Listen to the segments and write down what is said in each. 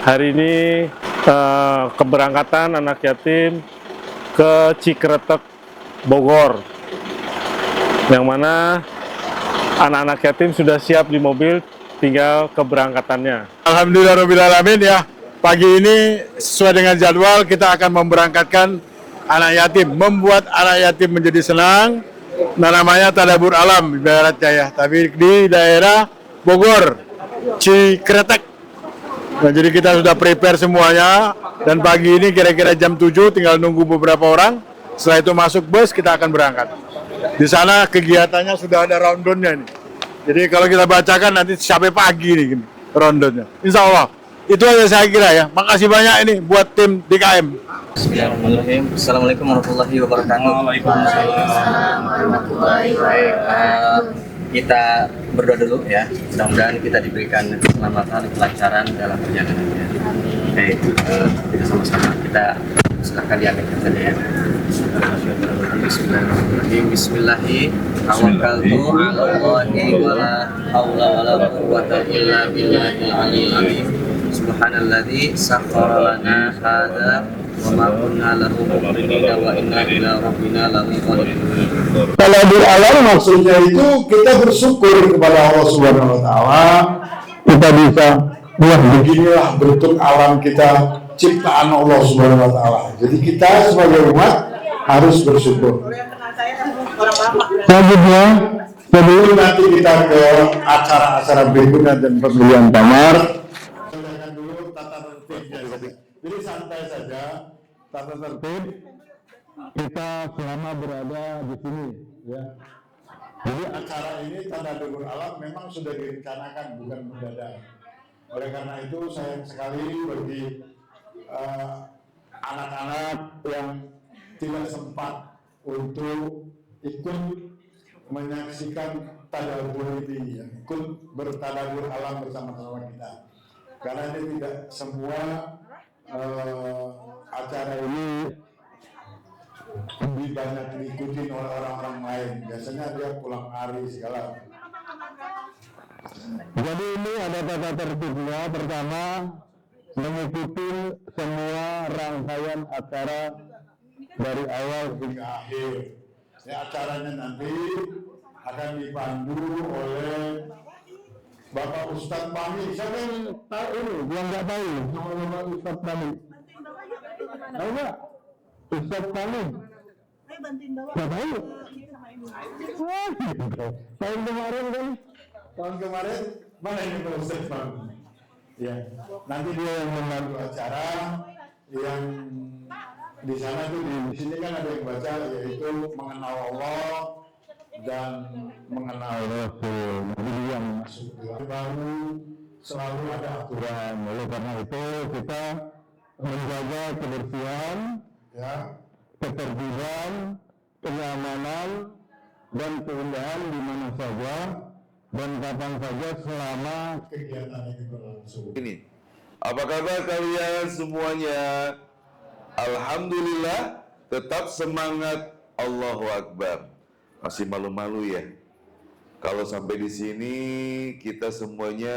Hari ini keberangkatan anak yatim ke Cikretek, Bogor, yang mana anak-anak yatim sudah siap di mobil, tinggal keberangkatannya. Alhamdulillahirrahmanirrahim ya. Pagi ini sesuai dengan jadwal kita akan memberangkatkan anak yatim, membuat anak yatim menjadi senang. Nah, namanya Tadabbur Alam ibaratnya ya, tapi di daerah Bogor, Cikretek. Nah, jadi kita sudah prepare semuanya dan pagi ini kira-kira jam 7 tinggal nunggu beberapa orang. Setelah itu masuk bus kita akan berangkat. Di sana kegiatannya sudah ada rundown-nya nih. Jadi kalau kita bacakan nanti sampai pagi nih gini, rundown-nya. Insya Allah. Itu aja saya kira ya. Makasih banyak ini buat tim DKM. Bismillahirrahmanirrahim. Assalamualaikum warahmatullahi wabarakatuh. Kita berdoa dulu ya. Mudah-mudahan kita diberikan keselamatan, kelancaran dalam perjalanannya. Oke, kita sama-sama kita silakan diambil saja ya. Bismillahirrahmanirrahim. Bismillahirrahmanirrahim. Tawakkaltu 'ala Allahi wala haula wala quwwata illa billahil aliyyil azim. Subhanalladzi sakhkhara lana hadza wa ma kunna lahu muqrinin wa inna ila rabbina lamunqalibun. Tadabbur alam maksudnya itu kita bersyukur kepada Allah Subhanahu wa taala. Kita bisa lihat beginilah bentuk alam kita, ciptaan Allah Subhanahu wa taala. Jadi kita sebagai umat harus bersyukur. Selanjutnya, sebelum nanti kita ke acara-acara berikutnya dan pemilihan kamar, dulu tata tertibnya. Jadi santai saja, tata tertib kita selama berada di sini, ya. Jadi acara ini Tadabbur Alam memang sudah direncanakan, bukan mendadak. Oleh karena itu sayang sekali bagi anak-anak yang tidak sempat untuk ikut menyaksikan tadabbur ini, ya, ikut bertadabbur alam bersama-sama kita. Karena ini tidak semua acara ini lebih banyak diikuti oleh orang-orang lain. Biasanya dia pulang hari segala. Jadi ini ada tata tertibnya. Pertama, mengikuti semua rangkaian acara dari awal hingga akhir. Ya, acaranya nanti akan dipandu oleh Bapak Ustadz Pami. Siapa yang tahu ini? Yang nggak tahu nama Ustadz Pami? Tahu nggak? Ustadz Pami? Nggak tahu. Tahun kemarin kan? Tahun kemarin mana ini Pak Ustadz Pami? Ya, nanti dia yang memandu acara, yang di sana tuh di sini kan ada yang baca yaitu mengenal Allah dan mengenal Rasul. Jadi yang masuk baru selalu ada aturan. Oleh karena itu kita menjaga kebersihan, ya, ketertiban, kenyamanan dan keindahan di mana saja dan kapan saja selama kegiatan ini berlangsung. Ini, apa kabar kalian semuanya? Alhamdulillah, tetap semangat. Allahu Akbar. Masih malu-malu ya. Kalau sampai di sini kita semuanya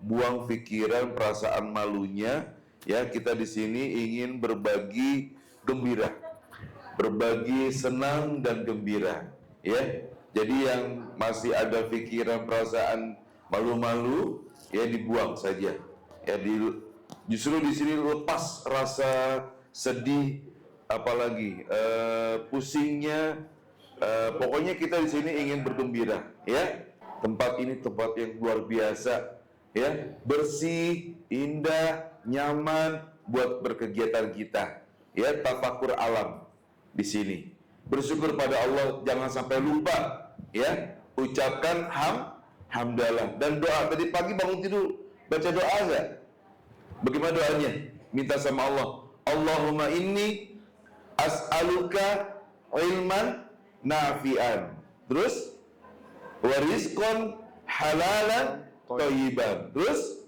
buang pikiran, perasaan malunya. Ya, kita di sini ingin berbagi gembira, berbagi senang dan gembira. Ya, jadi yang masih ada pikiran, perasaan malu-malu, ya dibuang saja. Ya, justru di sini lepas rasa sedih, apalagi pusingnya. Pokoknya kita di sini ingin bergembira, ya. Tempat ini tempat yang luar biasa, ya, bersih, indah, nyaman buat berkegiatan kita, ya. Tafakur alam di sini. Bersyukur pada Allah, jangan sampai lupa, ya. Ucapkan hamdalah dan doa. Tadi pagi bangun tidur baca doa enggak? Bagaimana doanya? Minta sama Allah. Allahumma inni as'aluka ilman nafi'an. Terus wa rizqan halalan thayyiban. Terus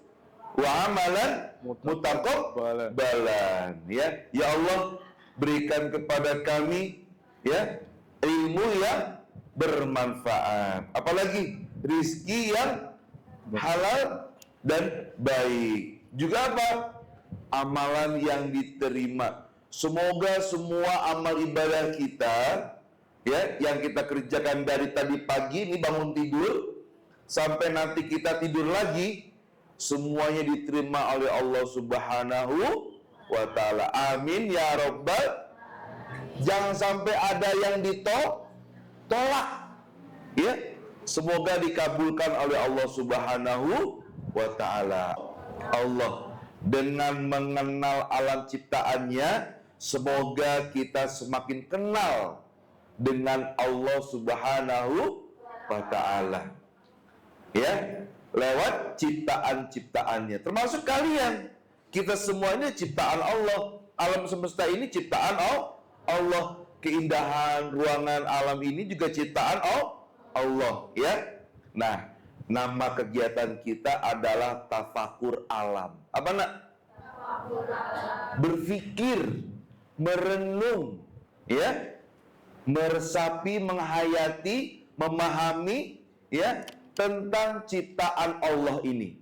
wa amalan mutaqabbalan. Ya, ya Allah, berikan kepada kami, ya, ilmu yang bermanfaat. Apalagi rizki yang halal dan baik. Juga apa? amalan yang diterima. Semoga semua amal ibadah kita, ya, yang kita kerjakan dari tadi pagi ini bangun tidur sampai nanti kita tidur lagi, semuanya diterima oleh Allah Subhanahu wa ta'ala. Amin ya rabbal. Jangan sampai ada yang ditolak, ya. Semoga dikabulkan oleh Allah Subhanahu wa ta'ala. Allah dengan mengenal alam ciptaannya, semoga kita semakin kenal dengan Allah Subhanahu wa ta'ala, ya, lewat ciptaan-ciptaannya. Termasuk kalian, kita semuanya ciptaan Allah. Alam semesta ini ciptaan Allah. Keindahan ruangan alam ini juga ciptaan Allah, ya. Nah, nama kegiatan kita adalah tafakur alam. Apa nak? Berpikir, merenung, ya, meresapi, menghayati, memahami, ya, tentang ciptaan Allah ini,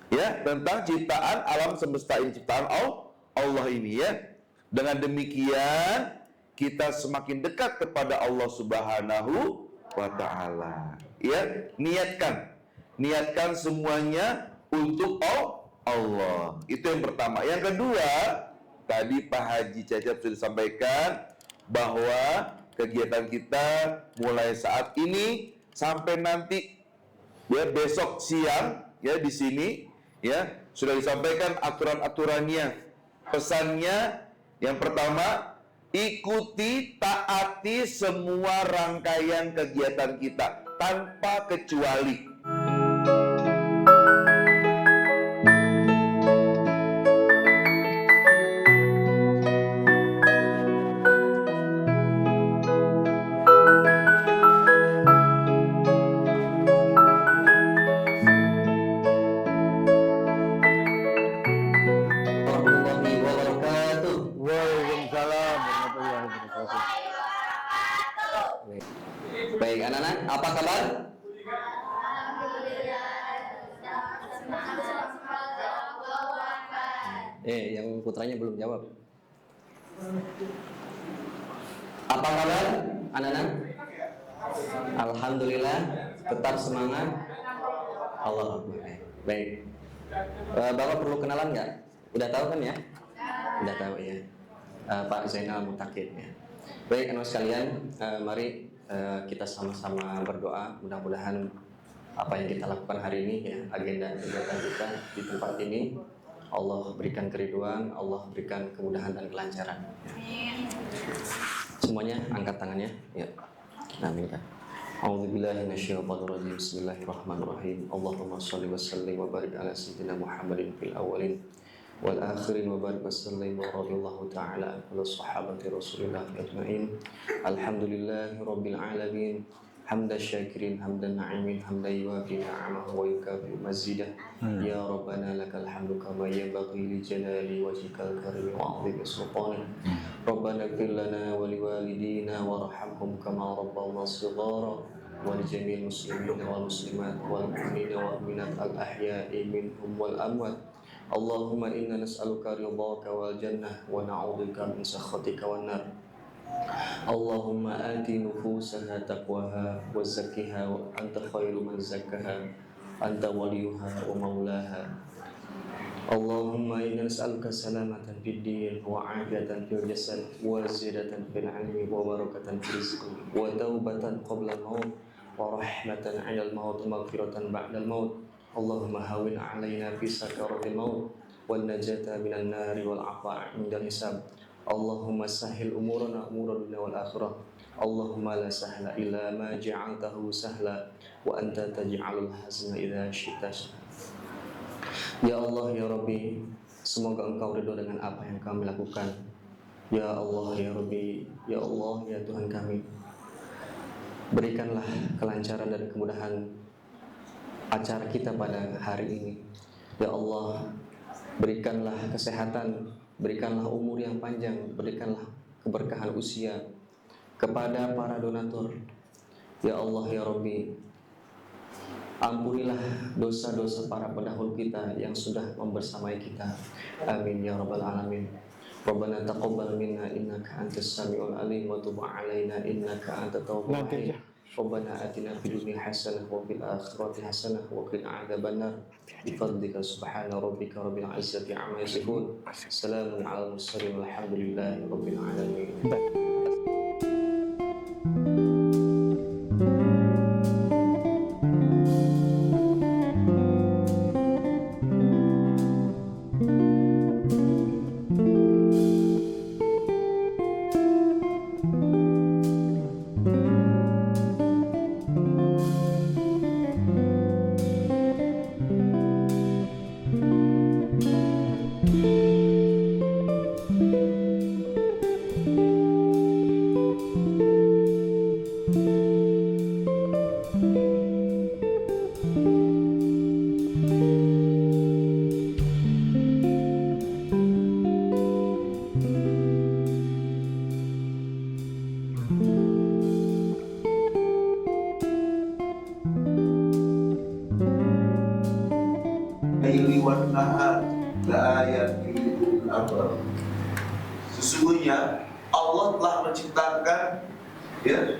ya, tentang ciptaan alam semesta ini, ciptaan Allah ini, ya. Dengan demikian kita semakin dekat kepada Allah Subhanahu wa ta'ala, ya. Niatkan semuanya untuk Allah. Itu yang pertama. Yang kedua, tadi Pak Haji Cecep sudah sampaikan bahwa kegiatan kita mulai saat ini sampai nanti, ya, besok siang, ya, di sini, ya, sudah disampaikan aturan-aturannya. Pesannya yang pertama, ikuti, taati semua rangkaian kegiatan kita tanpa kecuali. Warahmatullahi wabarakatuh. Waalaikumsalam warahmatullahi wabarakatuh. Baik, anak-anak, apa kabar? Yang putranya belum jawab. Apa kabar, anak-anak? Alhamdulillah, tetap semangat. Allah Akbar. Baik. Bapak perlu kenalan nggak? Udah tahu kan ya? Udah tahu ya. Pak Zainal Mutakid ya. Baik, anak sekalian, mari kita sama-sama berdoa. Mudah-mudahan apa yang kita lakukan hari ini, ya, agenda kegiatan kita di tempat ini, Allah berikan keriduan, Allah berikan kemudahan dan kelancaran. Semuanya angkat tangannya, ya. Amin. A'udzubillahi minasyaitonirrajim. Bismillahirrahmanirrahim. Allahumma shalli wa sallim wa barik ala sayyidina Muhammadin fil awwalin wal akhirin wa barik wa sallim wa radhiyallahu ta'ala ala sahabati Rasulillah ajma'in. Alhamdulillahi rabbil alamin. Hamdan syakirin, hamdan na'imin, hamdan yuwafi ni'amahu wa yukafi mazidah. Ya Rabbana lakal hamdu kama yanbaghi li jalali wajhikal karim wa 'azimi sultanik. Rabbana ighfir lana wa liwalidina warhamhum kama rabbawna shighara wa li jami'il muslimin wal muslimat wal mu'minina wal mu'minat al ahya'i minhum wal amwat. Allahumma inna nas'aluka ridhaka wal jannah wa na'udzubika min sakhatika wan nar. Allahumma ati nufusaha taqwaha wa zakkiha wa anta khairu man zakkaha anta waliyuha wa maulaha. Allahumma inna nas'aluka salamatan fid din wa afiyatan fil jasad wa ziyadatan fil ilmi wa barakatan fil rizqi wa taubatan qabla al-maut wa rahmatan 'inda al-maut wa maghfiratan ba'da al-maut. Allahumma hawwin 'alaina fi sakaratil maut wan najata minan nari wal 'afwa 'inda al-hisab. Allahumma sahil umurana umura dunya wal akhirah. Allahumma la sahla illa ma ja'altahu sahla wa anta taj'alul hazna idza syi'ta. Ya Allah, ya Rabbi, semoga Engkau ridho dengan apa yang kami lakukan. Ya Allah, ya Rabbi, ya Allah, ya Tuhan kami, berikanlah kelancaran dan kemudahan acara kita pada hari ini. Ya Allah, berikanlah kesehatan, berikanlah umur yang panjang, berikanlah keberkahan usia kepada para donatur. Ya Allah, ya Rabbi, Ampunilah dosa-dosa para pendahulu kita yang sudah membersamai kita. Amin ya rabbal alamin. Rabbana taqabbal minna innaka antas samiul alim wa tub alaina innaka antat tawwabur rahim. Rabbana atina fid dunya hasanah wa fil akhirati hasanah wa qina adzabannar. Bi fadlika subhana rabbika rabbil izzati amma yasifun. Salamun alal mursalin walhamdulillahi rabbil alamin. Sesungguhnya Allah telah menciptakan ya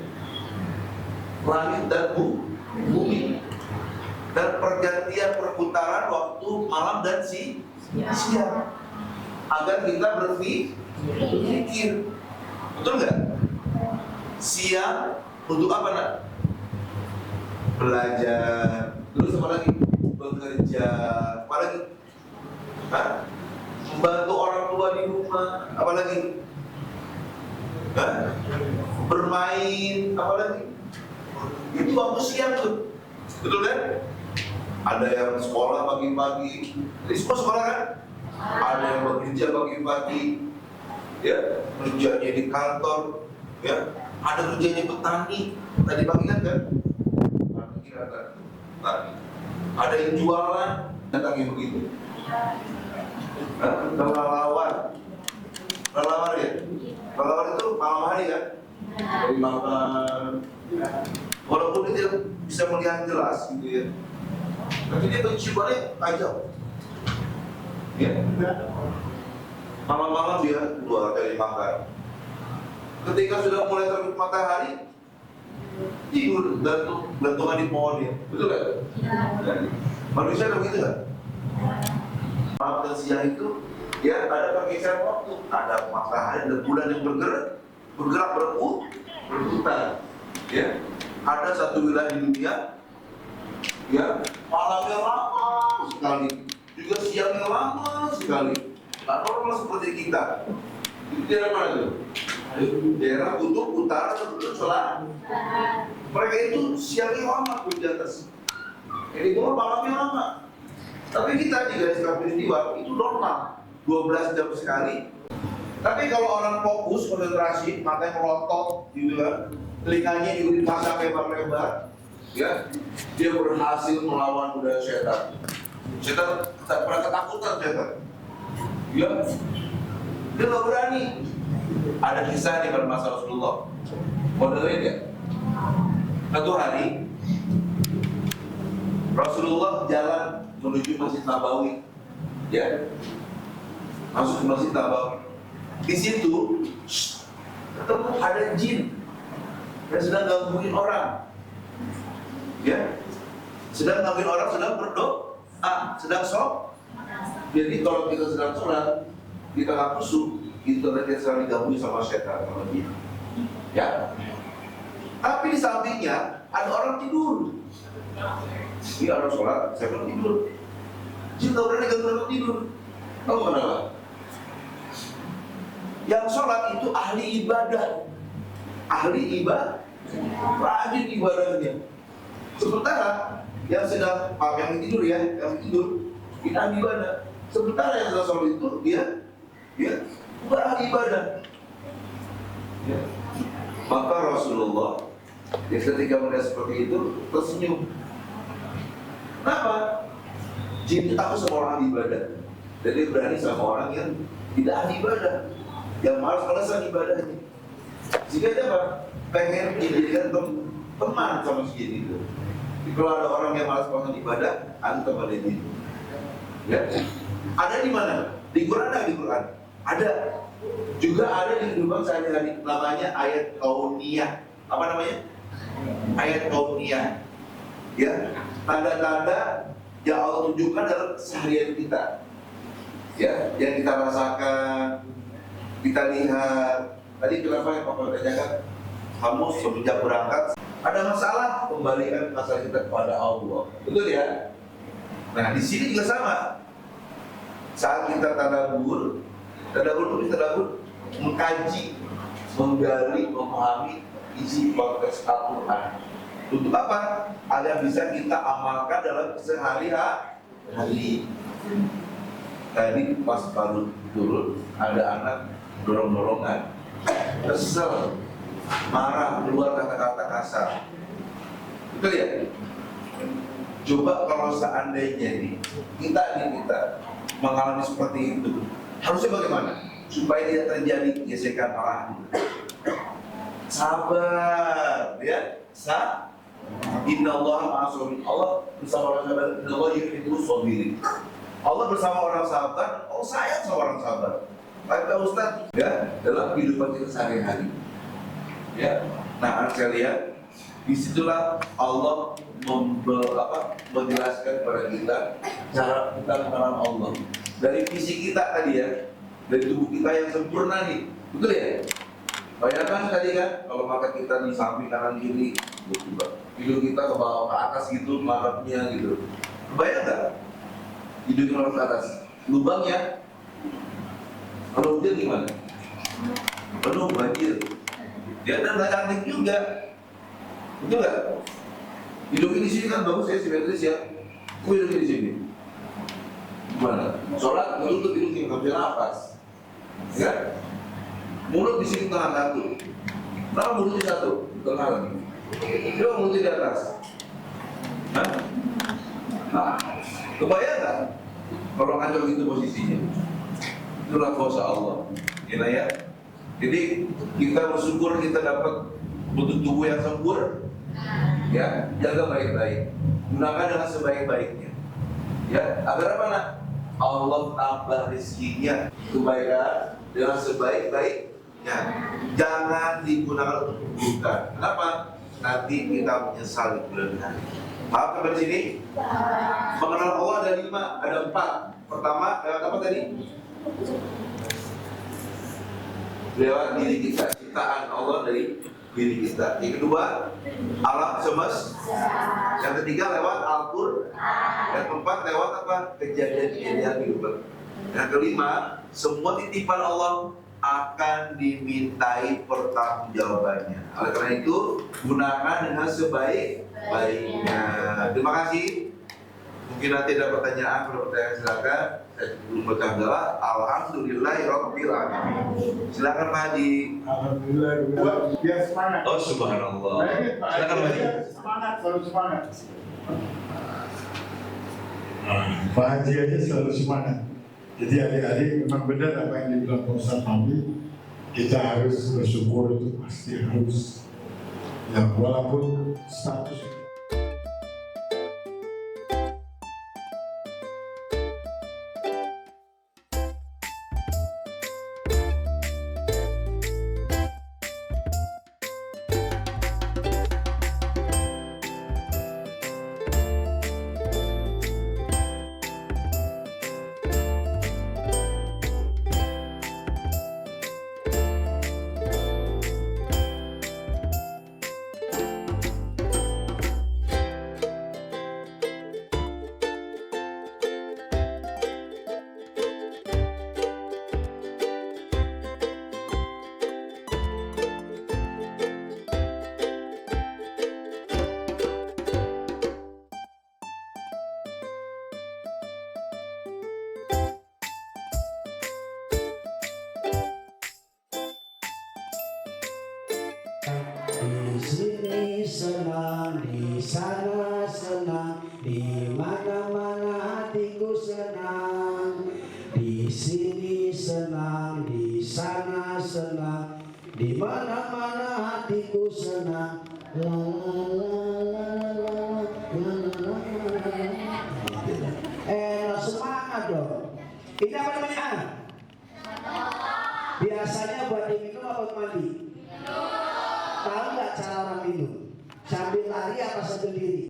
langit dan bumi dan pergantian perputaran waktu malam dan siang agar kita berpikir. Betul nggak? Siang untuk apa nak? Belajar. Terus apa lagi? Bekerja. Apa lagi? Hah? Membantu orang tua di rumah. Apa lagi? Hah? Bermain. Apa lagi? Itu waktu siang tuh. Betul kan? Ada yang sekolah pagi-pagi. Jadi semua sekolah kan? Ada yang bekerja pagi-pagi. Ya, kerjanya di kantor. Ya, ada kerjanya petani. Tadi pagi kan? Tadi. Ada yang jualan. Datangnya begitu. Relawan ya? Relawan itu malam hari kan? Dari makan. Walaupun dia tidak bisa melihat jelas gitu ya, tapi dia penciumannya tajam ya. Malam-malam dia keluar dari makan. Ketika sudah mulai terbit matahari, tidur gantungan di pohon ya. Betul kan? Manusia kan begitu kan? Malam dan siang itu ya ada pergeseran waktu, ada matahari dan bulan yang bergerak berputar ya. Ada satu wilayah di dunia ya malamnya lama sekali, juga siangnya lama sekali. Nah, normal seperti kita di daerah mana itu? Daerah kutub utara dan kutub selatan. Mereka itu siangnya lama di atas, ini bawah malamnya lama. Tapi kita di garis khatulistiwa itu normal 12 jam sekali. Tapi kalau orang fokus, konsentrasi, matanya melotot gitu kan, telinganya juga dipasang lebar-lebar ya, dia berhasil melawan budaya setan. Setan tak pernah ketakutan setan ya, dia nggak berani. Ada kisah di masa Rasulullah, modelnya dia. Satu hari Rasulullah jalan menuju Masjid Nabawi ya, masuk ke Masjid Nabawi. Di situ ketemu ada jin yang sedang gangguin orang ya, sedang gangguin orang, sedang berdoa, sedang sholat. Jadi kalau kita sedang sholat, kita nggak kusuk, itu kita sedang digangguin sama setan, sama jin ya. Tapi di sampingnya ada orang tidur. Iya, orang sholat, saya belum tidur. Jin tak berani gangguin orang tidur. Tahu kenapa? Yang sholat itu ahli ibadah, rajin ibadahnya. Sementara yang sedang yang tidur ya, yang tidur kita ahli ibadah. Sementara yang sedang sholat itu dia bukan ahli ibadah. Ya. Maka Rasulullah ketika melihat seperti itu tersenyum. Kenapa? Jin takut sama orang ahli ibadah, jadi berani sama orang yang tidak ahli ibadah, yang malas-malasan ibadahnya. Jika dia apa? Pengen dijadikan teman sama si jin itu. Kalau ada orang yang malas melakukan ibadah, antum ada di situ. Ya. Ada di mana? Di Quran ada di Quran. Ada. Juga ada di kehidupan sehari-hari, namanya ayat kauniyah. Apa namanya? Ayat kauniyah. Ya, tanda-tanda yang Allah tunjukkan dalam keseharian kita. Ya, yang kita rasakan, kita lihat. Tadi kenapa yang Bapak tanyakan? Kamu semenjak berangkat ada masalah, kembalikan masalah kita kepada Allah. Betul ya? Nah, di sini juga sama. Saat kita tadabbur itu mengkaji, menggali, memahami isi konteks Al-Quran. Untuk apa? Agar bisa kita amalkan dalam sehari-hari. Tadi pas baru turun, ada anak dorong-dorongan, kesel, marah, keluar kata-kata kasar. Betul ya? Coba kalau seandainya ini kita mengalami seperti itu, harusnya bagaimana? Supaya tidak terjadi gesekan arah. Sabar, ya. Innallaha ma'as-sabirin. Allah bersama orang sabar. Innallaha yuhibbus sabirin. Allah bersama orang sabar. Allah sayang sama orang sabar. Kata Ustaz, ya, dalam kehidupan kita sehari-hari. Ya. Nah, anak sekalian, disitulah Allah menjelaskan kepada kita cara kita mengenal Allah. Dari visi kita tadi ya, dari tubuh kita yang sempurna nih, betul ya? Bayangkan tadi kan, kalau mata kita di samping kanan kiri, hidung kita ke bawah ke atas gitu, marahnya gitu. Bayang nggak? Hidung kita ke atas, lubangnya, kalau hujan gimana? Penuh banjir. Dia dan nggak cantik juga, betul nggak? Hidung di sini kan bagus ya, simetris ya. Hidung di sini. Gimana? Sholat menutup hidung kita nggak bisa nafas, ya? Mulut di sini tengah satu. Kenapa mulut di satu? Tengah lagi. Coba mulut di atas. Nah, kebayang nggak? Kalau ngancur gitu posisinya. Itulah kuasa Allah. Ya. Jadi kita bersyukur kita dapat bentuk tubuh yang sempurna. Ya, jaga baik-baik. Gunakan dengan sebaik-baiknya. Ya, agar apa nak? Allah tambah rezekinya, kebaikan dengan sebaik-baiknya. Jangan digunakan untuk keburukan. Kenapa? Nanti kita menyesal di bulan hari. Paham sampai sini? Mengenal Allah ada 5, ada 4. Pertama, lewat apa tadi? Lewat diri kita, ciptaan Allah dari diri kita. Yang kedua, alam semesta. Yang ketiga lewat Al-Qur'an. Yang keempat lewat apa? Kejadian-kejadian kehidupan. Yang kelima, semua titipan Allah akan dimintai pertanggungjawabannya. Oleh karena itu, gunakan dengan sebaik-baiknya. Terima kasih. Mungkin nanti ada pertanyaan, kalau pertanyaan silakan. Saya belum baca adalah Alhamdulillahirabbil alamin. Silakan Pak Haji. Alhamdulillah. Biar semangat. Oh subhanallah. Silakan Pak Haji. Semangat, selalu semangat. Pak Haji aja selalu semangat. Jadi adik-adik memang benar apa yang dibilang Pak Ustaz tadi, kita harus bersyukur, itu pasti harus. Ya walaupun status di sini senang, di sana senang, di mana-mana hatiku senang. Di sini senang, di sana senang, di mana-mana hatiku senang. La la la la la la Ini apa namanya? Biasanya buat diminum apa buat mandi? Tahu nggak cara orang minum? Sambil lari apa sambil diri?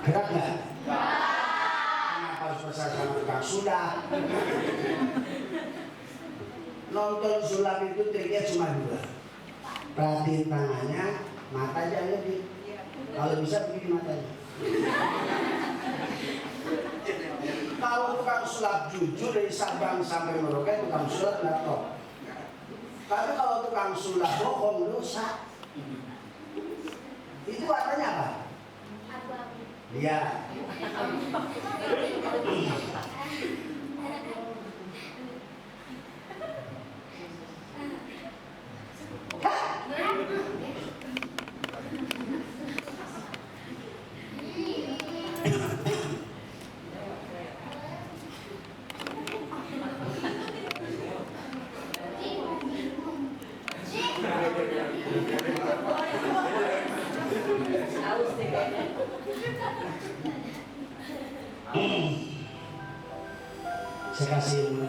Gerak nggak? Kenapa harus bersama sama tukang sulap? Nonton sulap itu triknya cuma 2. Perhatiin tangannya, mata jangan lebih. Kalau bisa begini matanya. Kalau tukang sulap jujur dari Sabang sampai Merauke, tukang sulap nggak top. Tapi kalau tukang sulap bohong, dosa. Itu artinya apa? Iya. Saya kasih ilmu.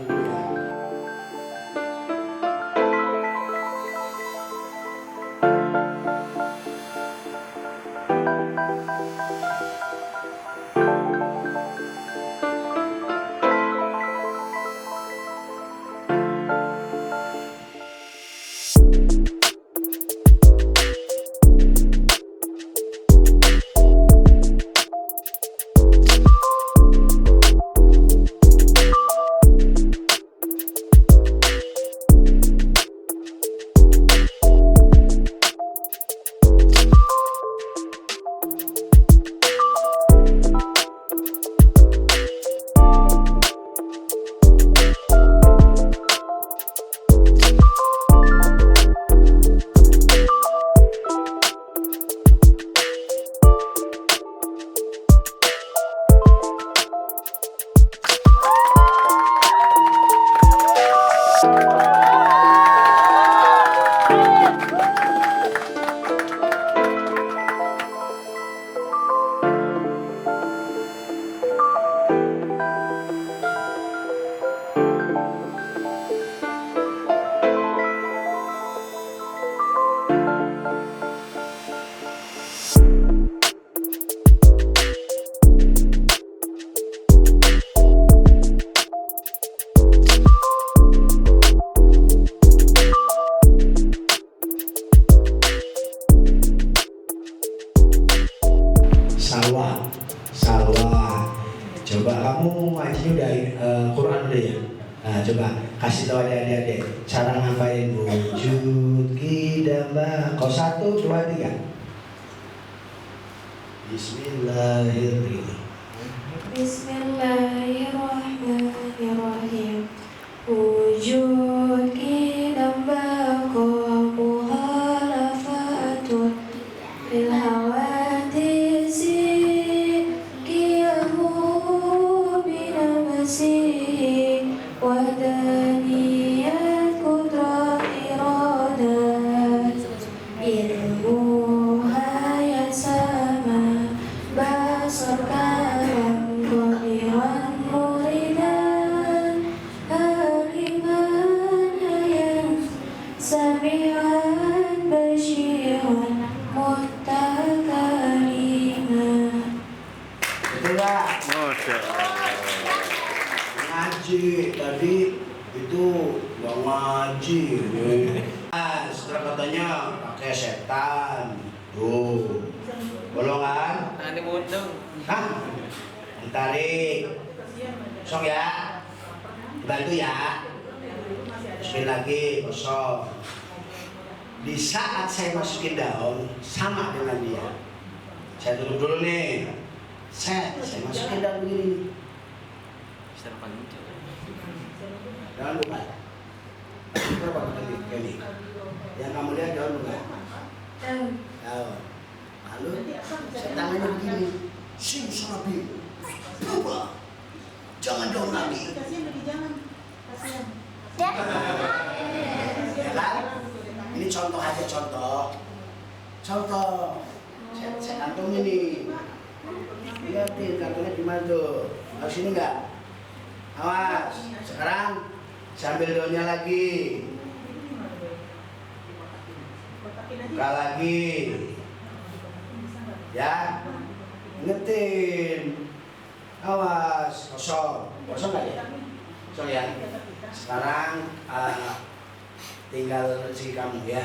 Salwa. Coba kamu ngaji udah Quran udah ya? Nah coba kasih tahu adik-adik cara ngapain wujud kidamba. Kau 1, 2, 3. Bismillahirrahmanirrahim. Bismillahirrahmanirrahim. Wujud kidamba muhalafatun lil hawadisi qiyamu binafsi wadaniyat kudrat iradat ilmu hayat sama basar kalam qadiran muridan aliman hayat sami'an basyiran mutakaliman. Betul nggak? Masya Allah. Ngaji tadi itu nggak ngaji. Setelah katanya pakai setan. Tuh, bolongan. Nanti mundung. Hah? Ditarik. Kosong ya. Bantu ya. Sekali lagi kosong. Di saat saya masukin daun sama dengan dia. Saya tutup dulu nih. Saya masukin daun begini. Daun buka. Berapa kali? Yang kamu lihat daun buka. Daun. Lalu saya tangannya begini. Sing sarabi. Coba. Jangan daun lagi. Ya kan? Ini contoh aja contoh. Saya kantong ini. Lihatin kantongnya di mana tuh? Harus ini enggak? Awas. Sekarang sambil daunnya lagi. Buka lagi. Ya. Ingetin. Awas, kosong. Kosong nggak ya? Kosong ya. Sekarang tinggal rezeki kamu ya.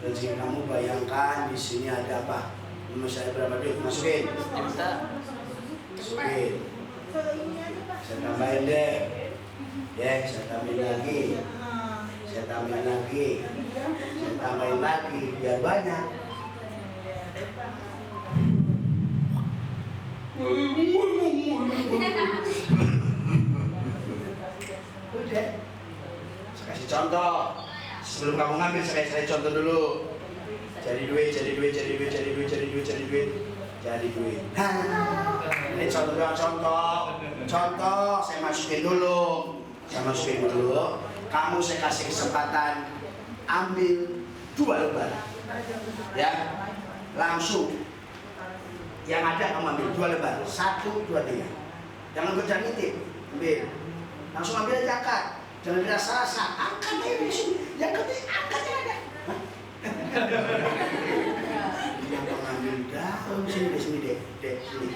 Rezeki kamu bayangkan di sini ada apa? Nama saya berapa duit? Masukin. Masukin. Saya tambahin deh. Ya, saya tambahin lagi. Saya tambahin lagi. Saya tambahin lagi biar banyak. Udah. Saya kasih contoh. Sebelum kamu ngambil, saya contoh dulu. Cari duit. Nah, ini contoh doang, contoh. Saya masukin dulu. Kamu saya kasih kesempatan ambil 2 lembar. Ya, langsung. Yang ada kamu ambil 2 lembar. 1, 2, 3. Jangan kerja nitip, ambil. Langsung ambil aja, angkat. Jangan dirasa-rasa, angkat aja di sini. Yang penting angkat yang ada. Kenapa ngambil daun sini deh, sini.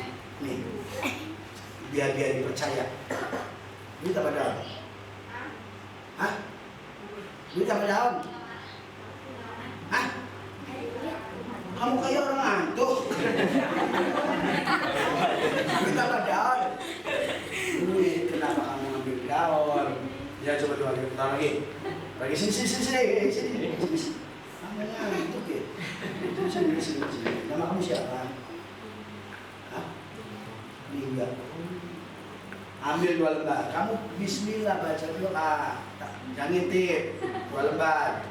Nih. Biar dipercaya. Duit apa daun? Hah? Duit apa daun? Hah? Kamu kayak orang ngantuk. Duit apa daun? Duit, kenapa kamu ngambil daun? Ya coba kita lagi. Lagi sini. Kamu ngantuk ya? Sini. Nama kamu siapa? Hah? Enggak. Ambil 2 lembar. Kamu bismillah baca doa. Jangan ngintip. 2 lembar.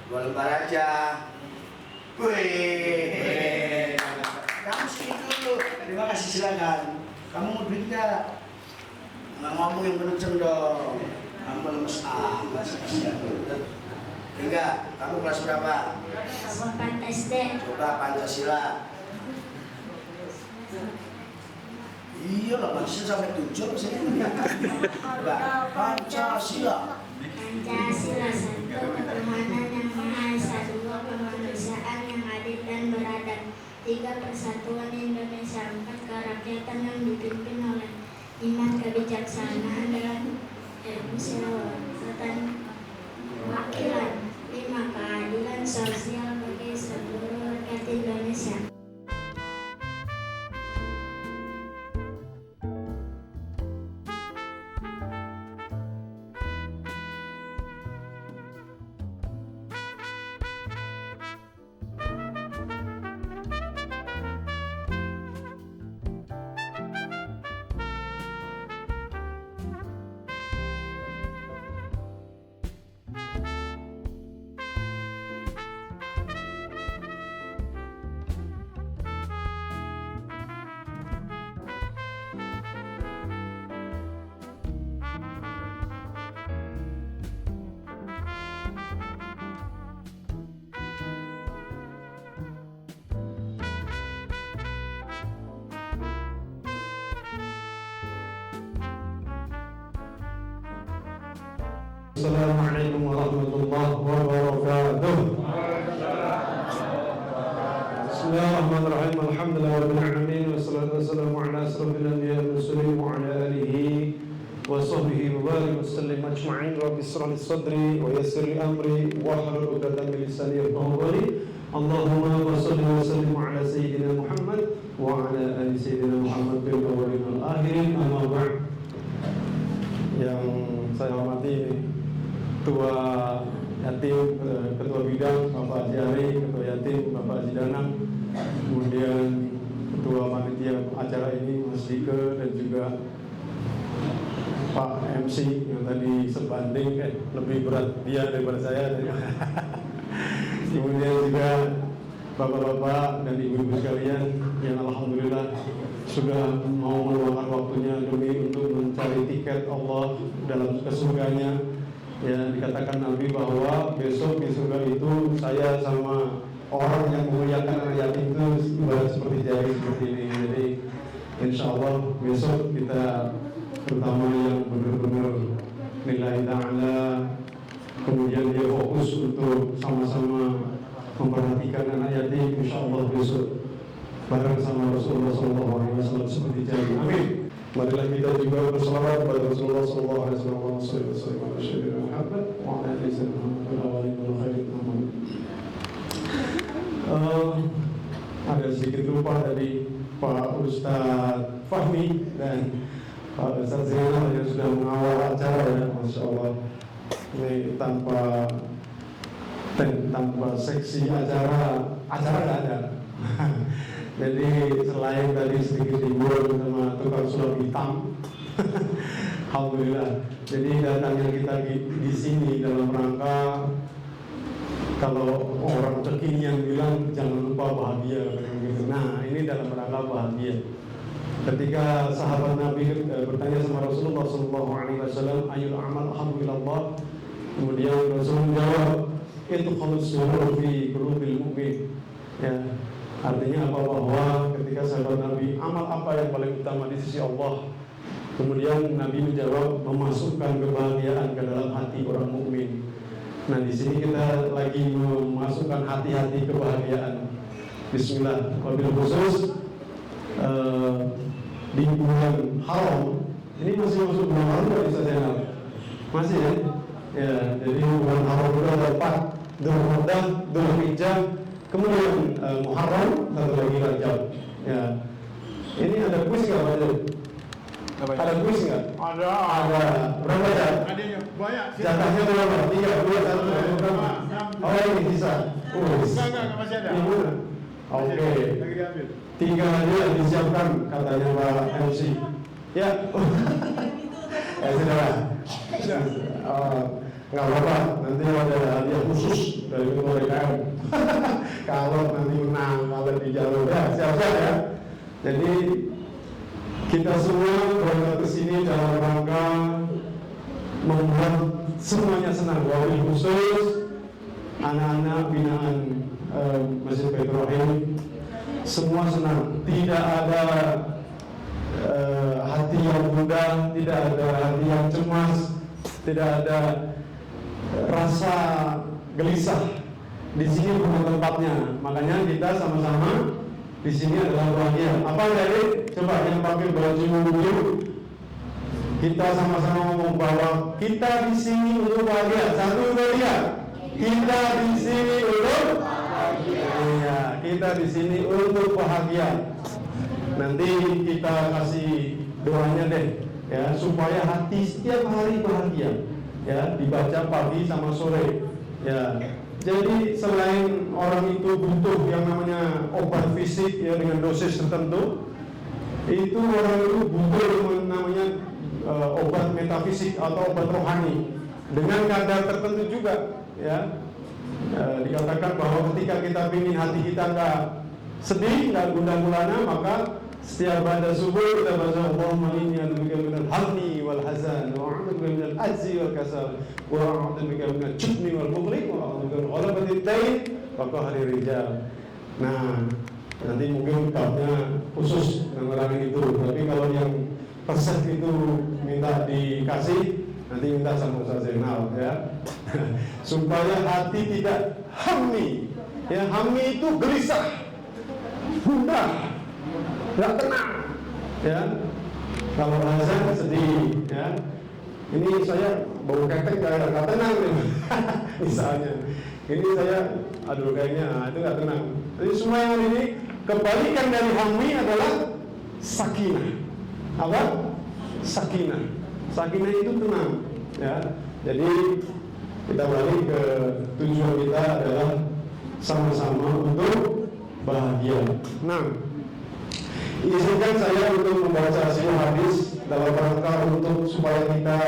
2 lembar aja. Wih. Kamu skip dulu. Terima kasih, silakan. Kamu mau duit nggak? Nggak ngomong yang kenceng dong. Kamu lemes amat. Enggak. Kamu kelas berapa? SD. Coba Pancasila. Iya lah, Pancasila sampai 7 sini. Coba Pancasila. Pancasila, satu ketuhanan yang Maha Esa, 2 kemanusiaan yang adil dan beradab, 3 persatuan Indonesia, 4 kerakyatan yang dipimpin oleh iman, kebijaksanaan, dan musyawaratan wakilan, 5 keadilan sosial bagi seluruh rakyat Indonesia. Assalamualaikum warahmatullahi wabarakatuh. Bismillahirrahmanirrahim. Alhamdulillahirabbil alamin wassalatu wassalamu ala asrofil anbiya'i wal mursalin wa ala alihi wa sahbihi wa barik wa sallim ajma'in. Rabbi ishrah li sadri wa yassir li amri wahlul 'uqdatam min lisani yafqahu qawli. Allahumma shalli wa sallim ala sayyidina Muhammad wa ala ali sayyidina Muhammad fil awwalin wal akhirin. Amma ba'd. Yang saya hormati Ketua Yatim, Ketua Bidang Bapak Jari, Ketua Yatim Bapak Jidanang, kemudian Ketua Panitia acara ini Mas Dike, dan juga Pak MC yang tadi sebanding lebih berat dia daripada saya. Kemudian juga Bapak-bapak dan ibu-ibu sekalian yang alhamdulillah sudah mau meluangkan waktunya demi untuk mencari tiket Allah dalam kesurganya. Ya, dikatakan Nabi bahwa besok di surga itu saya sama orang yang memuliakan anak yatim itu seperti jari seperti ini. Jadi insya Allah besok kita pertama yang benar-benar nilai ta'ala, kemudian dia fokus untuk sama-sama memperhatikan anak yatim, insyaallah besok bareng sama Rasulullah SAW seperti jadi. Amin. Marilah kita juga berselawat kepada Rasulullah SAW. Ada sedikit lupa tadi Pak Ustadz Fahmi dan Pak Ustadz Zainal yang sudah mengawal acara ya, Masya Allah. Ini tanpa seksi acara nggak ada. Jadi selain tadi sedikit hiburan sama tukang sulap hitam, alhamdulillah. Jadi datangnya kita di sini dalam rangka, kalau orang kekinian bilang jangan lupa bahagia gitu. Nah, ini dalam rangka bahagia. Ketika sahabat Nabi bertanya sama Rasulullah SAW, ayul amal ahabbu ilallah, kemudian Rasul menjawab, idkhulus surur fi qulubil mu'min. Ya, artinya apa? Bahwa ketika sahabat Nabi, amal apa yang paling utama di sisi Allah? Kemudian Nabi menjawab, memasukkan kebahagiaan ke dalam hati orang mukmin. Nah, di sini kita lagi memasukkan hati-hati kebahagiaan. Bismillah. Wabil khusus di bulan haram. Ini masih masuk bulan haram nggak bisa channel? Masih ya? Ya, jadi bulan haram itu ada 4, Dzulqa'dah, Dzulhijjah, kemudian Muharram, satu lagi Rajab. Ya, ini ada kuis nggak Pak Jul? Ada kuis nggak? Ada. Berapa ya? Adanya banyak. Jatahnya berapa? 3, 2, 1, berapa? Oh ini bisa. Enggak, masih ada. Oke. Lagi diambil. 3 aja disiapkan katanya Pak MC. Ya. Sudah. Nggak apa-apa. Nanti ada hadiah khusus dari ketua DKM. Kalau nanti menang, kalau di jalur ya siap-siap ya. Jadi kita semua berangkat ke sini dalam rangka membuat semuanya senang. Wabil khusus anak-anak binaan Masjid Baitur Rahim semua senang. Tidak ada hati yang gundah, tidak ada hati yang cemas, tidak ada rasa gelisah. Di sini bukan tempatnya. Makanya kita sama-sama di sini adalah bahagia. Apa jadi? Coba yang pakai baju biru, kita sama-sama ngomong bahwa kita di sini untuk bahagia. 1, 2, 3. Kita di sini untuk bahagia. Iya, kita di sini untuk bahagia. Nanti kita kasih doanya deh, ya, supaya hati setiap hari bahagia. Ya, dibaca pagi sama sore. Ya. Jadi selain orang itu butuh yang namanya obat fisik ya dengan dosis tertentu, itu orang itu butuh yang namanya obat metafisik atau obat rohani dengan kadar tertentu juga. Ya, dikatakan bahwa ketika kita ingin hati kita nggak sedih, nggak gundah gulana, maka setiap pada subuh kita baca Allahumma inni a'udzubika minal hammi wal hazan wa a'udzubika minal ajzi wal kasal wa a'udzubika minal jubni wal bukhli wa a'udzubika min ghalabatid dain wa qahri rijal. Nah, nanti mungkin babnya khusus menerangin itu. Tapi kalau yang resep itu minta dikasih, nanti minta sama Ustaz Zainal ya. Supaya hati tidak hammi. Ya, hammi itu gelisah, gundah, nggak tenang, ya. Kalau hazan sedih, ya. Ini saya bau ketek nggak tenang nih, misalnya. Ini saya, aduh kayaknya itu nggak tenang. Jadi semua yang ini kebalikan dari hammi adalah sakinah. Apa? Sakinah. Sakinah itu tenang, ya. Jadi kita balik ke tujuan kita adalah sama-sama untuk bahagia. Nah, izinkan saya untuk membaca sebuah hadis dalam rangka untuk supaya kita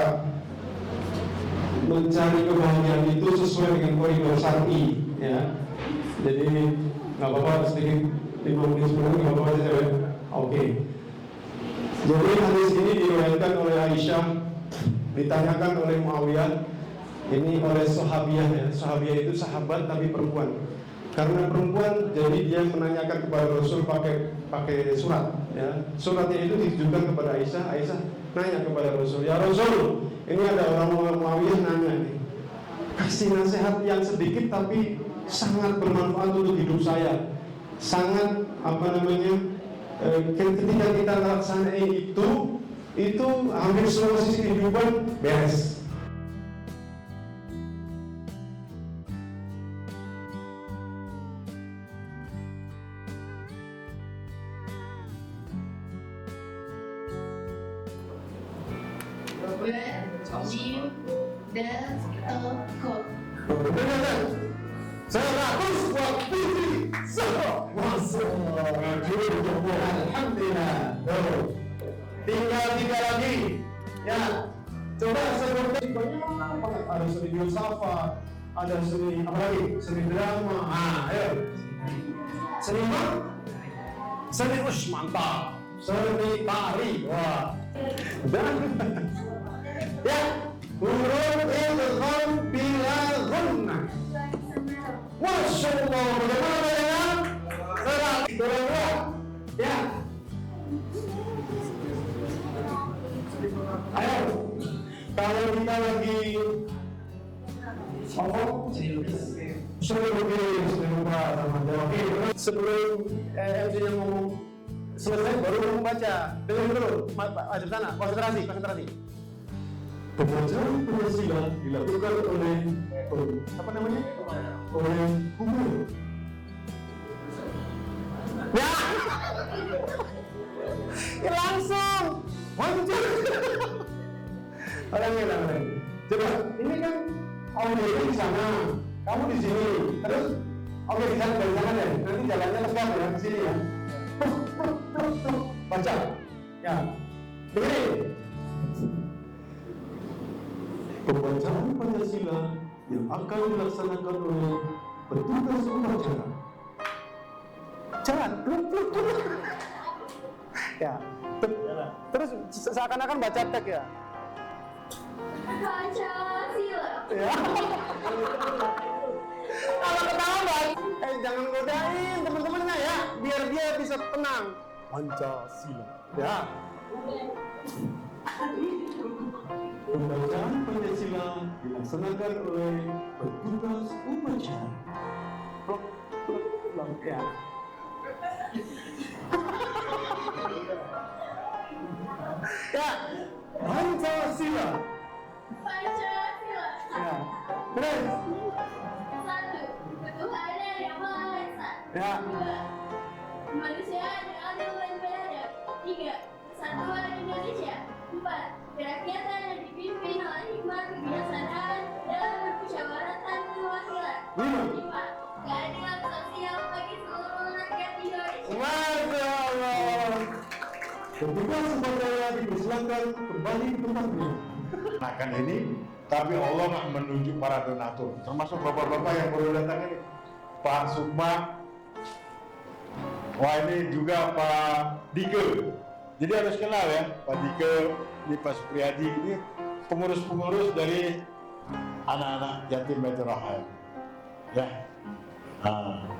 mencari kebahagiaan itu sesuai dengan koridor syar'i, ya. Jadi nggak apa-apa sedikit 5 menit sebelum nggak apa-apa saja. Oke. Jadi hadis ini diriwayatkan oleh Aisyah, ditanyakan oleh Muawiyah, ini oleh sahabiah ya. Sahabiah itu sahabat tapi perempuan. karena perempuan jadi dia menanyakan kepada Rasul pakai surat, ya. Suratnya itu ditujukan kepada Aisyah. Aisyah nanya kepada Rasul, ya Rasul, ini ada orang Muawiyah nanya nih, kasih nasihat yang sedikit tapi sangat bermanfaat untuk hidup saya, sangat ketika kita laksanain itu hampir semua sisi kehidupan beres. Jim dan Toko. 100 buat Putri Zahra. Alhamdulillah. Tinggal 3 lagi. Ya. Coba seperti banyak banget. Ada seni filsafat, ada seni apa lagi? Seni drama. Ayo. Seni apa? Seni mantap. Seni tari. Wah. Dan ya, huruf idgham bila ghunnah. Masya Allah, bagaimana dengan serat? Ya. Ayo, kalau kita lagi sebelum MC-nya ngomong selesai baru kamu baca. Dengar dulu, ajak sana, konsentrasi. Pembacaan Pancasila dilakukan oleh apa namanya? Oleh Gubernur. Ya, langsung muncul. Orang. Coba, ini kan audio di sana, kamu di sini, terus oke di sana dari sana deh. Nanti jalannya ke sana ya, ke sini ya. Baca, ya. Dengerin. Pembacaan Pancasila yang akan dilaksanakan oleh petugas upacara. Jalan, pluk. Ya, terus seakan-akan baca teks ya. Pancasila. Ya. Kalau ketawa bang, jangan godain teman-temannya ya, biar dia bisa tenang. Pancasila. Ya. Pembacaan Pancasila dilaksanakan oleh petugas upacara. Plok, ya. Ya, Pancasila. Ya, terus. 1. Ketuhanan yang Maha Esa. Ya. 2. Kemanusiaan yang adil dan beradab. 3. Persatuan Indonesia. 4. Kerakyatan yang dipimpin oleh hikmah kebijaksanaan dan permusyawaratan perwakilan. 5. Keadilan sosial bagi seluruh rakyat Indonesia. Masya Allah. Petugas upacara dipersilakan kembali ke tempatnya. Nah kan ini, tapi Allah nggak menunjuk para donatur, termasuk bapak-bapak yang baru datang ini, Pak Sukma, wah ini juga Pak Dike. Jadi harus kenal ya, Pak Dike, ini Pak Supriyadi, ini pengurus-pengurus dari anak-anak yatim Baitur Rahman. Ya. Nah.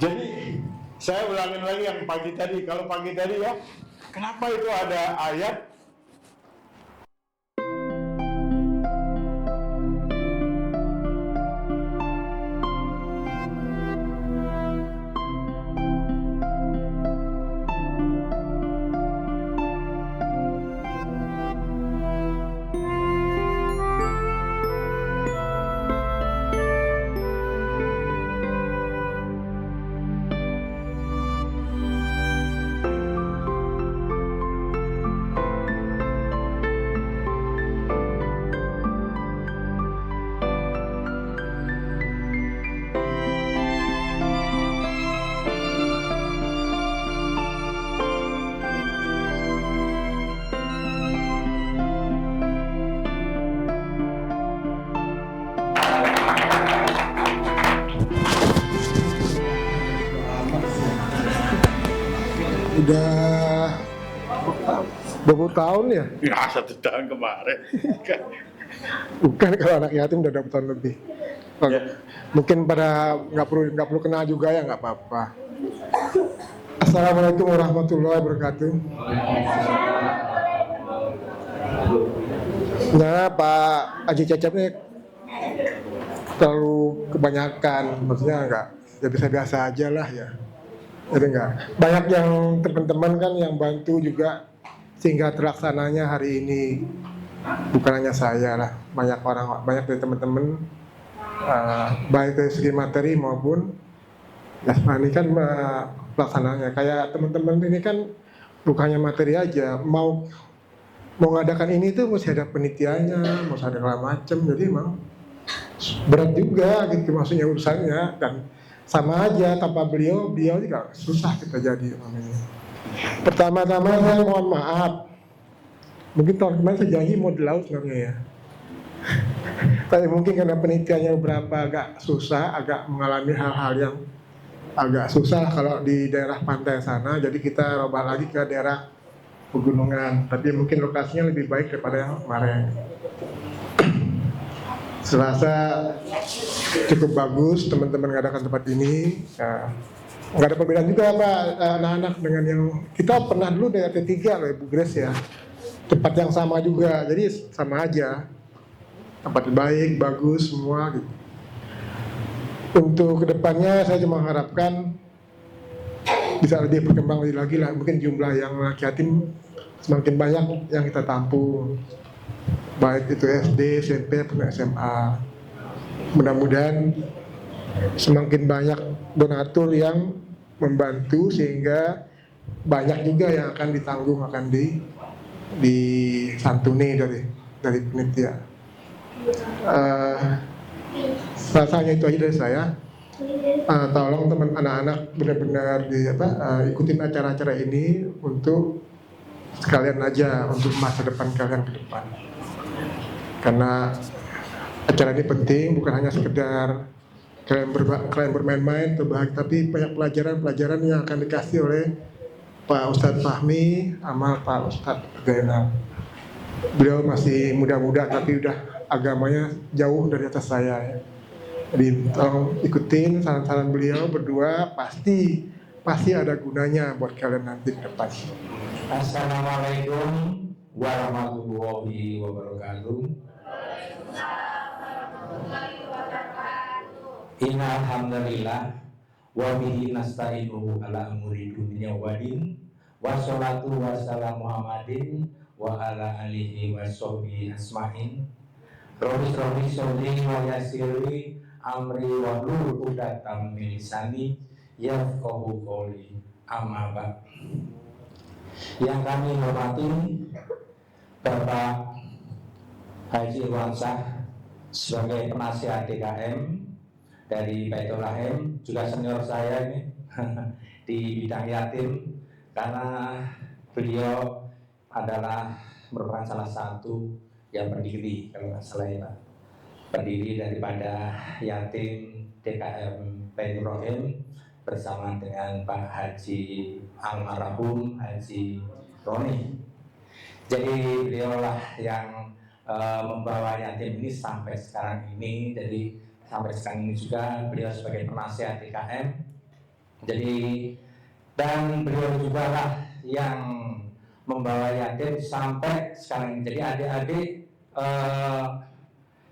Jadi saya ulangin lagi yang pagi tadi. Kalau pagi tadi ya, kenapa itu ada ayat Udah 20 tahun ya? Ya 1 tahun kemarin. Bukan, kalau anak yatim udah 20 tahun lebih. Mungkin pada nggak perlu kenal juga ya, nggak apa-apa. Assalamualaikum warahmatullahi wabarakatuh. Nah, Pak Haji Cecep ini terlalu kebanyakan, maksudnya nggak, ya biasa-biasa aja lah ya. Jadi nggak banyak yang teman-teman kan yang bantu juga sehingga terlaksananya hari ini. Bukan hanya saya lah, banyak dari teman-teman, baik dari segi materi maupun jasmani kan pelaksananya. Kayak teman-teman ini kan bukannya materi aja, mau ngadakan ini tuh mesti ada penelitiannya, mesti ada segala macam, jadi emang berat juga gitu maksudnya urusannya, dan sama aja tanpa beliau juga susah kita jadi namanya. Pertama-tama saya mohon maaf. Mungkin tahun kemarin saya janji mau di laut sebenarnya ya. Tapi mungkin karena penelitiannya beberapa agak susah, agak mengalami hal-hal yang agak susah kalau di daerah pantai sana. Jadi kita robah lagi ke daerah pegunungan. Tapi mungkin lokasinya lebih baik daripada yang kemarin. Selasa cukup bagus teman-teman ngadakan tempat ini. Nggak ada perbedaan juga Pak anak-anak dengan yang kita pernah dulu dari T3 loh Ibu Grace ya. Tempat yang sama juga, jadi sama aja. Tempat baik, bagus semua gitu. Untuk kedepannya saya cuma harapkan bisa lebih berkembang lagi lah. Mungkin jumlah yang anak yatim semakin banyak yang kita tampung. Baik itu SD, SMP, atau SMA. Mudah-mudahan semakin banyak donatur yang membantu sehingga banyak juga yang akan ditanggung, akan disantuni dari penitia. Rasanya itu aja dari saya. Tolong teman anak-anak benar-benar ikutin acara-acara ini untuk sekalian aja untuk masa depan kalian ke depan. Karena acara ini penting, bukan hanya sekedar kalian bermain-main terbahagia, tapi banyak pelajaran-pelajaran yang akan dikasih oleh Pak Ustadz Fahmi sama Pak Ustadz Zainal. Beliau masih muda-muda tapi udah agamanya jauh dari atas saya ya. Jadi tolong ikutin saran-saran beliau berdua, pasti ada gunanya buat kalian nanti ke depan. Assalamualaikum warahmatullahi wabarakatuh. Innal hamdalillah wa bihi nasta'inu ala umuri dunya wa din, wassalatu wassalamu Muhammadin wa ala alihi wa sahbihi asma'in. Rabbi sholli wa yassirli amri wa hlul 'uqdatam min lisani yafqahu qawli. Amma ba'd. Yang kami hormati Bapak Haji Irwansyah sebagai penasihat DKM dari Baitul Rahim, juga senior saya ini di bidang yatim, karena beliau adalah merupakan salah satu yang pendiri, kalau nggak salah ya, pendiri daripada yatim DKM Baitul Rahim bersama dengan Pak Haji almarhum Haji Roni. Jadi beliaulah yang membawa yatim ini sampai sekarang ini. Jadi sampai sekarang ini juga beliau sebagai penasihat DKM. Jadi dan beliau juga lah yang membawa yatim sampai sekarang ini. Jadi adik-adik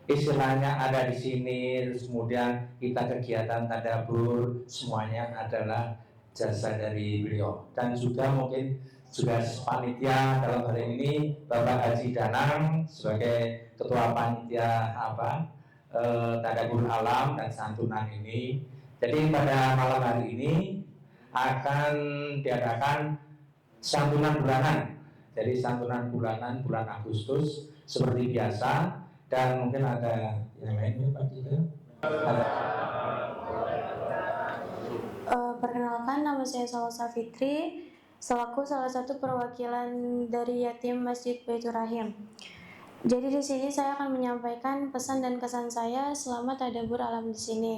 istilahnya ada di sini, terus kemudian kita kegiatan tadabbur semuanya adalah jasa dari beliau. Dan juga mungkin juga panitia dalam hal ini Bapak Haji Danang sebagai ketua panitia tadabbur alam dan santunan ini. Jadi pada malam hari ini akan diadakan santunan bulanan. Jadi santunan bulanan bulan Agustus seperti biasa, dan mungkin ada yang lainnya Pak Cita. Perkenalkan, nama saya Salsa Fitri, selaku salah satu perwakilan dari yatim Masjid Baitur Rahim. Jadi di sini saya akan menyampaikan pesan dan kesan saya selama tadabbur alam di sini.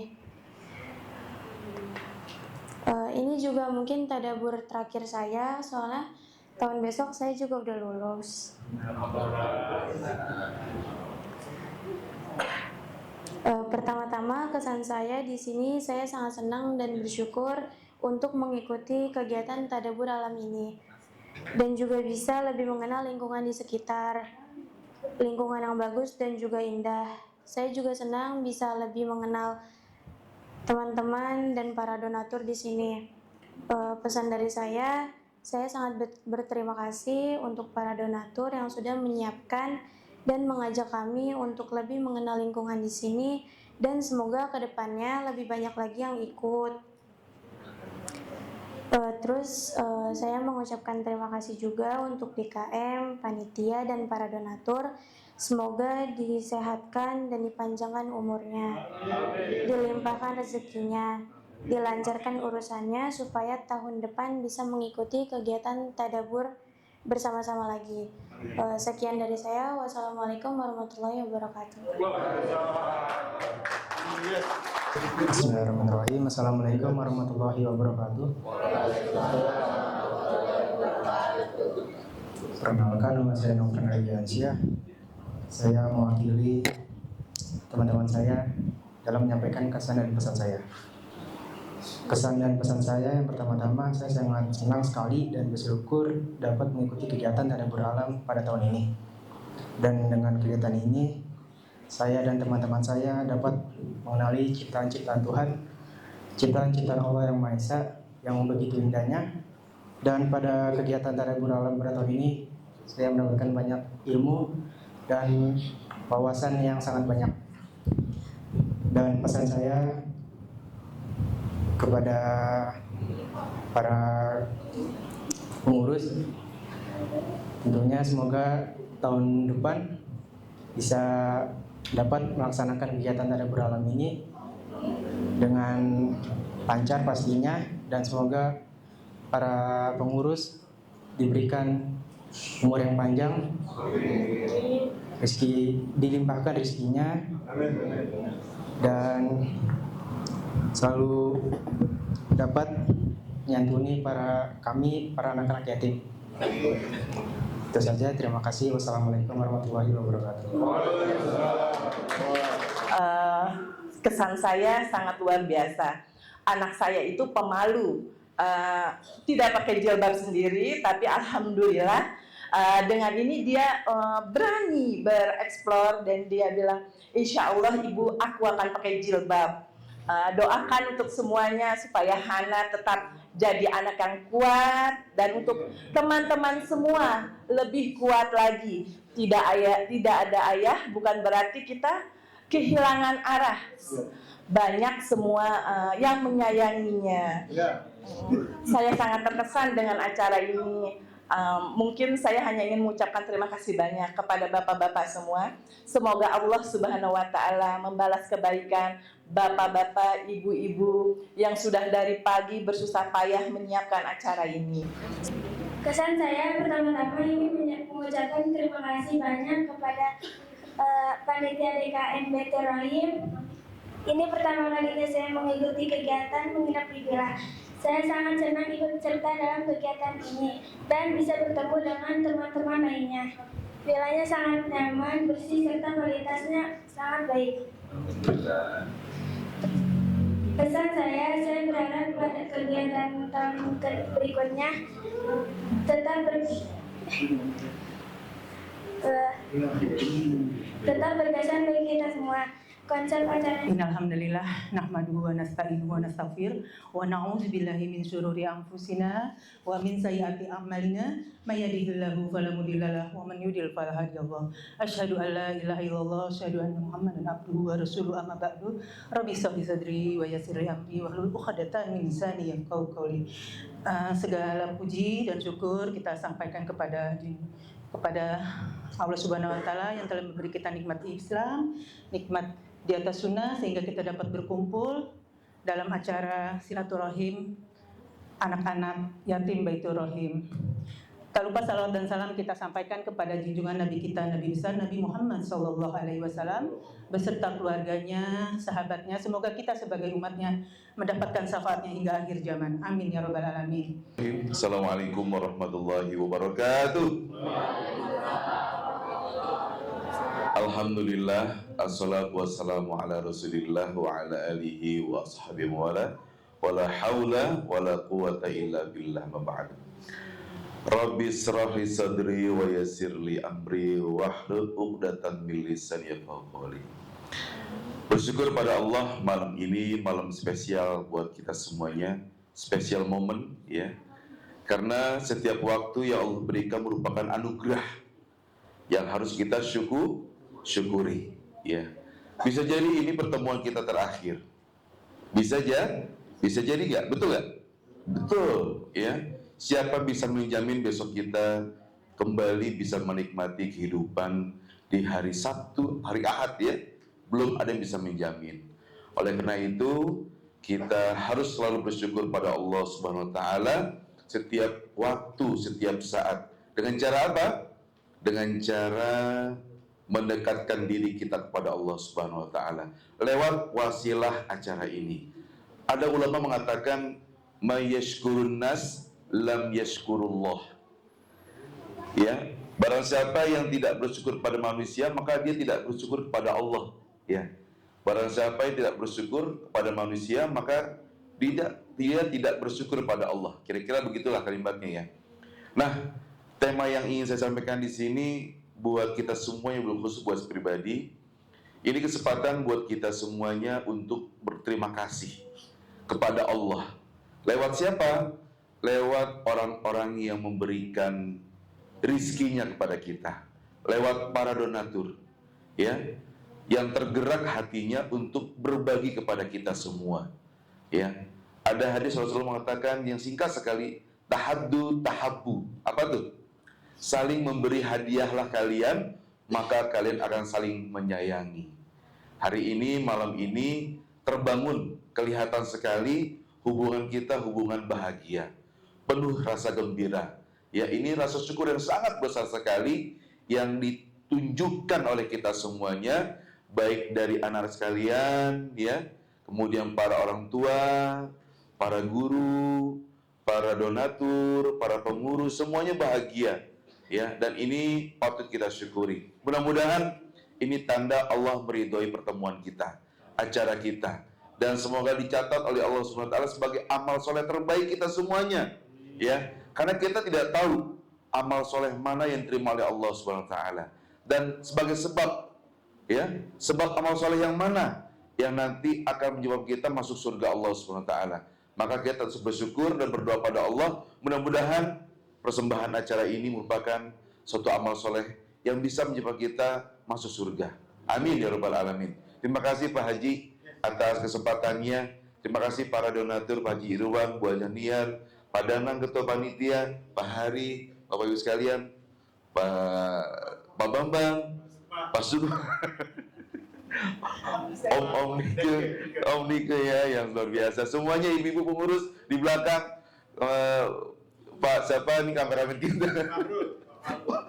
Ini juga mungkin tadabbur terakhir saya, soalnya tahun besok saya juga udah lulus. Pertama-tama kesan saya di sini, saya sangat senang dan bersyukur untuk mengikuti kegiatan Tadabbur Alam ini, dan juga bisa lebih mengenal lingkungan di sekitar, lingkungan yang bagus dan juga indah. Saya juga senang bisa lebih mengenal teman-teman dan para donatur di sini. Pesan dari saya sangat berterima kasih untuk para donatur yang sudah menyiapkan dan mengajak kami untuk lebih mengenal lingkungan di sini, dan semoga kedepannya lebih banyak lagi yang ikut. Saya mengucapkan terima kasih juga untuk DKM, panitia, dan para donatur. Semoga disehatkan dan dipanjangkan umurnya, dilimpahkan rezekinya, dilancarkan urusannya supaya tahun depan bisa mengikuti kegiatan Tadabbur bersama-sama lagi. Sekian dari saya. Wassalamualaikum warahmatullahi wabarakatuh. Bismillahirrahmanirrahim. Assalamualaikum warahmatullahi wabarakatuh. Perkenalkan, nama saya Nofran Ardiansyah. Saya mewakili teman-teman saya dalam menyampaikan kesan dan pesan saya. Kesan dan pesan saya yang pertama-tama, saya sangat senang sekali dan bersyukur dapat mengikuti kegiatan Tadabbur Alam pada tahun ini. Dan dengan kegiatan ini, saya dan teman-teman saya dapat mengenali ciptaan-ciptaan Tuhan, ciptaan-ciptaan Allah yang Maha Esa yang begitu indahnya. Dan pada kegiatan Tadabbur Alam pada tahun ini, saya mendapatkan banyak ilmu dan wawasan yang sangat banyak. Dan pesan saya kepada para pengurus, tentunya semoga tahun depan bisa dapat melaksanakan kegiatan Tadabbur Alam ini dengan lancar pastinya, dan semoga para pengurus diberikan umur yang panjang, rezeki dilimpahkan rezekinya, dan selalu dapat menyantuni para anak-anak yatim. Itu saja, terima kasih. Wassalamualaikum warahmatullahi wabarakatuh. Kesan saya sangat luar biasa. Anak saya itu pemalu, tidak pakai jilbab sendiri, tapi alhamdulillah dengan ini dia berani bereksplor, dan dia bilang, insya Allah ibu, aku akan pakai jilbab. Doakan untuk semuanya supaya Hana tetap jadi anak yang kuat, dan untuk teman-teman semua lebih kuat lagi. Tidak ada ayah bukan berarti kita kehilangan arah. Banyak semua yang menyayanginya. Saya sangat terkesan dengan acara ini. Mungkin saya hanya ingin mengucapkan terima kasih banyak kepada bapak-bapak semua. Semoga Allah Subhanahu wa Ta'ala membalas kebaikan bapak-bapak, ibu-ibu yang sudah dari pagi bersusah payah menyiapkan acara ini. Kesan saya pertama-tama ingin mengucapkan terima kasih banyak kepada panitia DKM Baitur Rahim. Ini pertama kalinya saya mengikuti kegiatan menginap di villa. Saya sangat senang ikut serta dalam kegiatan ini dan bisa bertemu dengan teman-teman lainnya. Villanya sangat nyaman, bersih, serta kualitasnya sangat baik. Pesan saya berharap pada kegiatan tahun berikutnya tetap berkesan bagi kita semua. Konsep acara Innalhamdulillah nahmaduhu wa nasta'inuhu wa nastaghfir wa na'udzu billahi min syururi anfusina wa min sayyiati a'malina may yahdihillahu fala mudilla lahu wa man yudlil fala hadiyalah. Asyhadu an la ilaha illallah wa asyhadu anna Muhammadan abduhu wa rasuluhu, amma ba'du. Rabbi shrah li sadri wa yassir li amri wahlul 'uqdatam min lisani yafqahu qawli. Segala puji dan syukur kita sampaikan kepada Allah Subhanahu wa Ta'ala yang telah memberi kita nikmat Islam, nikmat di atas sunnah, sehingga kita dapat berkumpul dalam acara silaturahim anak-anak yatim Baitur Rahim. Tak lupa salawat dan salam kita sampaikan kepada junjungan Nabi kita, Nabi besar Nabi Muhammad SAW beserta keluarganya, sahabatnya. Semoga kita sebagai umatnya mendapatkan syafaatnya hingga akhir zaman. Amin ya rabbal alamin. Assalamualaikum warahmatullahi wabarakatuh. Alhamdulillah, assalatu wassalamu ala rasulillah wa ala alihi wa ashabihi wa la hawla wa la quwata illa billah ma ba'd. Rabbi israh li sadri wa yassir li amri wahlul 'uqdatam min lisani yafqahu qawli. Bersyukur pada Allah, malam ini malam spesial buat kita semuanya, spesial momen ya. Karena setiap waktu yang Allah berikan merupakan anugerah yang harus kita syukuri ya. Bisa jadi ini pertemuan kita terakhir. Bisa jadi nggak? Betul nggak? Betul ya. Siapa bisa menjamin besok kita kembali bisa menikmati kehidupan di hari Sabtu, hari Ahad ya? Belum ada yang bisa menjamin. Oleh karena itu kita harus selalu bersyukur pada Allah Subhanahu wa taala setiap waktu, setiap saat. Dengan cara apa? Dengan cara mendekatkan diri kita kepada Allah Subhanahu wa taala lewat wasilah acara ini. Ada ulama mengatakan may yashkurun nas lam yashkurullah. Ya, barang siapa yang tidak bersyukur pada manusia maka dia tidak bersyukur kepada Allah, ya. Barang siapa yang tidak bersyukur kepada manusia maka dia tidak bersyukur pada Allah. Kira-kira begitulah kalimatnya ya. Nah, tema yang ingin saya sampaikan di sini buat kita semua yang belum khusus buat pribadi, ini kesempatan buat kita semuanya untuk berterima kasih kepada Allah. Lewat siapa? Lewat orang-orang yang memberikan rizkinya kepada kita. Lewat para donatur, ya, yang tergerak hatinya untuk berbagi kepada kita semua. Ya, ada hadis Rasulullah mengatakan yang singkat sekali, tahaddu tahabbu. Apa tuh? Saling memberi hadiahlah kalian, maka kalian akan saling menyayangi. Hari ini, malam ini terbangun, kelihatan sekali hubungan kita, hubungan bahagia, penuh rasa gembira. Ya, ini rasa syukur yang sangat besar sekali yang ditunjukkan oleh kita semuanya, baik dari anak sekalian, ya, kemudian para orang tua, para guru, para donatur, para pengurus, semuanya bahagia. Ya, dan ini patut kita syukuri. Mudah-mudahan ini tanda Allah meridhoi pertemuan kita, acara kita, dan semoga dicatat oleh Allah SWT sebagai amal soleh terbaik kita semuanya. Ya, karena kita tidak tahu amal soleh mana yang diterima oleh Allah SWT, dan sebagai sebab, ya, sebab amal soleh yang mana yang nanti akan menyebabkan kita masuk surga Allah SWT. Maka kita harus bersyukur dan berdoa pada Allah. Mudah-mudahan persembahan acara ini merupakan suatu amal soleh yang bisa menyebabkan kita masuk surga. Amin ya rabbal alamin. Terima kasih Pak Haji atas kesempatannya. Terima kasih para donatur, Pak Haji Irwan, Bu Ajaniar, Pak Danang Ketua Panitia, Pak Hari, Bapak Ibu sekalian, Pak Bambang, Pak Sudu, Om Nike ya, yang luar biasa. Semuanya ibu-ibu pengurus di belakang. Pak siapa nih kameramen kita?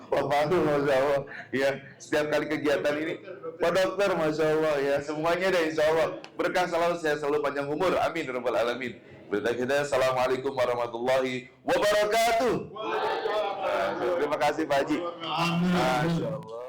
Pak Pandu, Masya Allah. Ya, setiap kali kegiatan ini, Pak Dokter, Masya Allah ya, semuanya deh Insya Allah. Berkah selalu, saya selalu panjang umur. Amin ya rabbal alamin. Berita kita, Assalamualaikum warahmatullahi wabarakatuh. Terima kasih Pak Haji. Masya Allah.